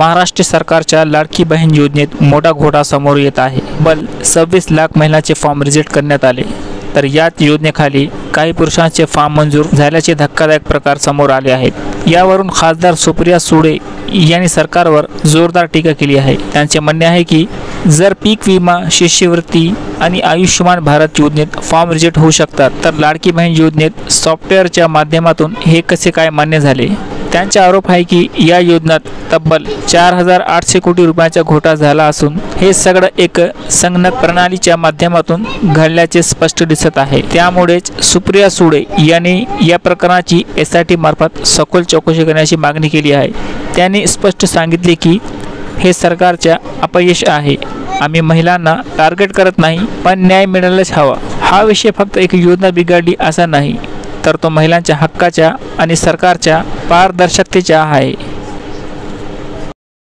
महाराष्ट्र सरकारच्या लाडकी बहीण योजनेत मोठा घोटाळा समोर येत आहे। तब्बल 26 लाख महिलांचे फॉर्म रिजेक्ट करण्यात आले, तर याच योजनेखाली काही पुरुषांचे फॉर्म मंजूर झाल्याचे धक्कादायक प्रकार समोर आले आहेत। यावरून खासदार सुप्रिया सुळे यांनी सरकारवर जोरदार टीका केली आहे। त्यांचे म्हणणे आहे की जर पीक विमा, शिष्यवृत्ती आणि आयुष्यमान भारत योजनेत फॉर्म रिजेक्ट होऊ शकतात, तर लाडकी बहीण योजनेत सॉफ्टवेअरच्या माध्यमातून हे कसे काय मान्य झाले। त्यांचा आरोप आहे की या योजनेत तब्बल 4800 कोटी रुपयांचा घोटाळा झाला असून हे सगळं एक संगणक प्रणालीच्या माध्यमातून घडल्याचे स्पष्ट दिसत आहे। त्यामुळेच सुप्रिया सुळे यांनी या प्रकरणाची SIT मार्फत सखोल चौकशी करण्याची मागणी केली आहे। त्यांनी स्पष्ट सांगितले की हे सरकारच्या अपयश आहे। आम्ही महिलांना टार्गेट करत नाही, पण न्याय मिळायलाच हवा। हा विषय फक्त एक योजना बिघडली असा नाही, तर तो महिलांच्या हक्काच्या आणि सरकारच्या पारदर्शकतेचा आहे।